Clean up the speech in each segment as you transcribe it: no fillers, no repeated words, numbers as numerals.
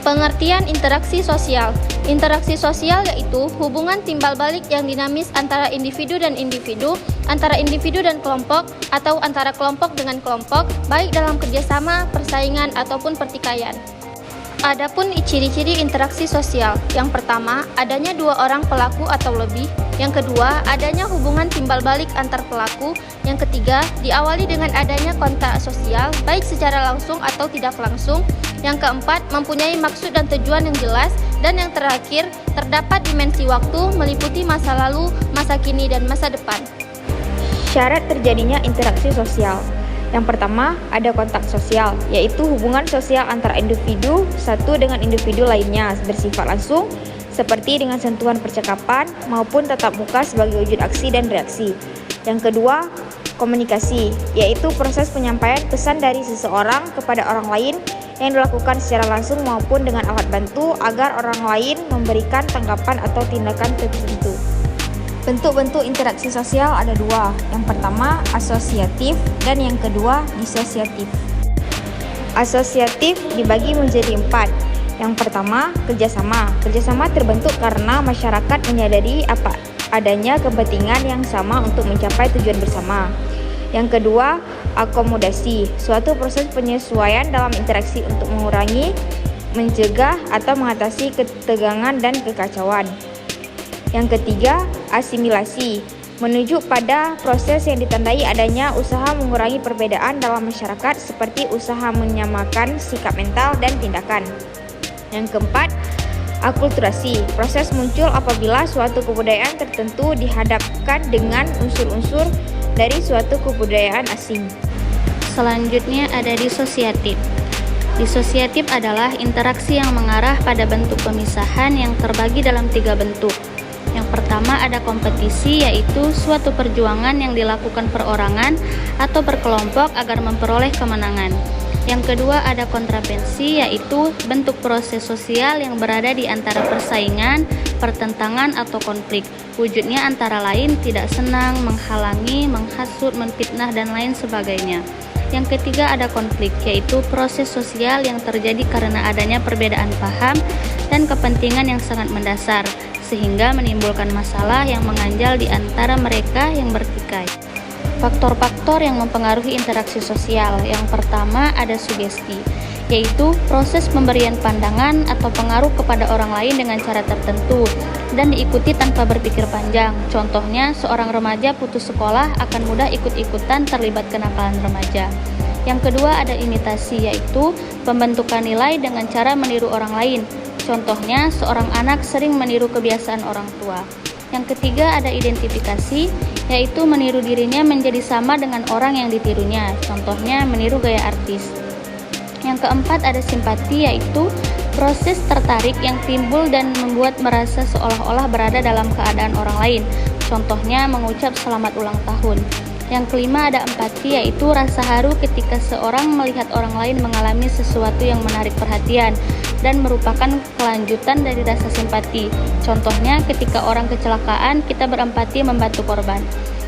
Pengertian interaksi sosial. Interaksi sosial yaitu hubungan timbal balik yang dinamis antara individu dan individu, antara individu dan kelompok, atau antara kelompok dengan kelompok, baik dalam kerjasama, persaingan, ataupun pertikaian. Adapun ciri-ciri interaksi sosial. Yang pertama, adanya dua orang pelaku atau lebih. Yang kedua, adanya hubungan timbal balik antar pelaku. Yang ketiga, diawali dengan adanya kontak sosial, baik secara langsung atau tidak langsung. Yang keempat, mempunyai maksud dan tujuan yang jelas. Dan yang terakhir, terdapat dimensi waktu meliputi masa lalu, masa kini, dan masa depan. Syarat terjadinya interaksi sosial. Yang pertama, ada kontak sosial, yaitu hubungan sosial antara individu satu dengan individu lainnya bersifat langsung, seperti dengan sentuhan percakapan maupun tatap muka sebagai wujud aksi dan reaksi. Yang kedua, komunikasi, yaitu proses penyampaian pesan dari seseorang kepada orang lain yang dilakukan secara langsung maupun dengan alat bantu agar orang lain memberikan tanggapan atau tindakan tertentu. Bentuk-bentuk interaksi sosial ada dua. Yang pertama, asosiatif, dan yang kedua, disosiatif. Asosiatif dibagi menjadi 4. Yang pertama, kerjasama. Kerjasama terbentuk karena masyarakat menyadari adanya kepentingan yang sama untuk mencapai tujuan bersama. Yang kedua, akomodasi, suatu proses penyesuaian dalam interaksi untuk mengurangi, mencegah, atau mengatasi ketegangan dan kekacauan. Yang ketiga, asimilasi, menunjuk pada proses yang ditandai adanya usaha mengurangi perbedaan dalam masyarakat seperti usaha menyamakan sikap mental dan tindakan. Yang keempat, akulturasi, proses muncul apabila suatu kebudayaan tertentu dihadapkan dengan unsur-unsur dari suatu kebudayaan asing. Selanjutnya ada disosiatif. Disosiatif adalah interaksi yang mengarah pada bentuk pemisahan yang terbagi dalam 3 bentuk. Yang pertama ada kompetisi, yaitu suatu perjuangan yang dilakukan perorangan atau berkelompok agar memperoleh kemenangan. Yang kedua ada kontravensi, yaitu bentuk proses sosial yang berada di antara persaingan, pertentangan, atau konflik. Wujudnya antara lain tidak senang, menghalangi, menghasut, memfitnah, dan lain sebagainya. Yang ketiga ada konflik, yaitu proses sosial yang terjadi karena adanya perbedaan paham dan kepentingan yang sangat mendasar, sehingga menimbulkan masalah yang mengganjal di antara mereka yang bertikai. Faktor-faktor yang mempengaruhi interaksi sosial. Yang pertama ada sugesti, yaitu proses pemberian pandangan atau pengaruh kepada orang lain dengan cara tertentu dan diikuti tanpa berpikir panjang. Contohnya, seorang remaja putus sekolah akan mudah ikut-ikutan terlibat kenakalan remaja. Yang kedua ada imitasi, yaitu pembentukan nilai dengan cara meniru orang lain. Contohnya, seorang anak sering meniru kebiasaan orang tua. Yang ketiga ada identifikasi, yaitu meniru dirinya menjadi sama dengan orang yang ditirunya. Contohnya, meniru gaya artis. Yang keempat ada simpati, yaitu proses tertarik yang timbul dan membuat merasa seolah-olah berada dalam keadaan orang lain. Contohnya, mengucap selamat ulang tahun. Yang kelima ada empati, yaitu rasa haru ketika seorang melihat orang lain mengalami sesuatu yang menarik perhatian dan merupakan kelanjutan dari rasa simpati. Contohnya, ketika orang kecelakaan, kita berempati membantu korban.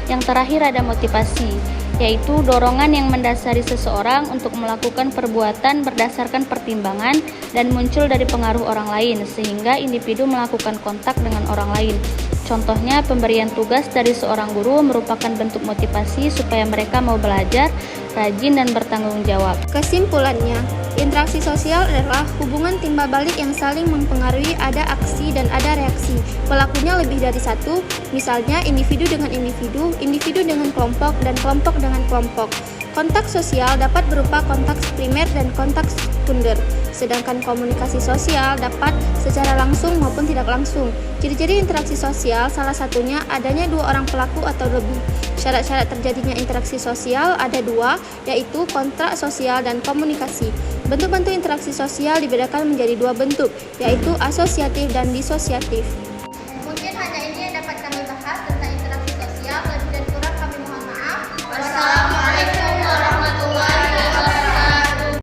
Yang terakhir ada motivasi, yaitu dorongan yang mendasari seseorang untuk melakukan perbuatan berdasarkan pertimbangan dan muncul dari pengaruh orang lain, sehingga individu melakukan kontak dengan orang lain. Contohnya, pemberian tugas dari seorang guru merupakan bentuk motivasi supaya mereka mau belajar, rajin, dan bertanggung jawab. Kesimpulannya, interaksi sosial adalah hubungan timbal balik yang saling mempengaruhi, ada aksi dan ada reaksi. Pelakunya lebih dari satu, misalnya individu dengan individu dengan kelompok, dan kelompok dengan kelompok. Kontak sosial dapat berupa kontak primer dan kontak sekunder, sedangkan komunikasi sosial dapat secara langsung maupun tidak langsung. Ciri-ciri interaksi sosial salah satunya adanya dua orang pelaku atau lebih. Syarat-syarat terjadinya interaksi sosial ada dua, yaitu kontrak sosial dan komunikasi. Bentuk-bentuk interaksi sosial dibedakan menjadi dua bentuk, yaitu asosiatif dan disosiatif.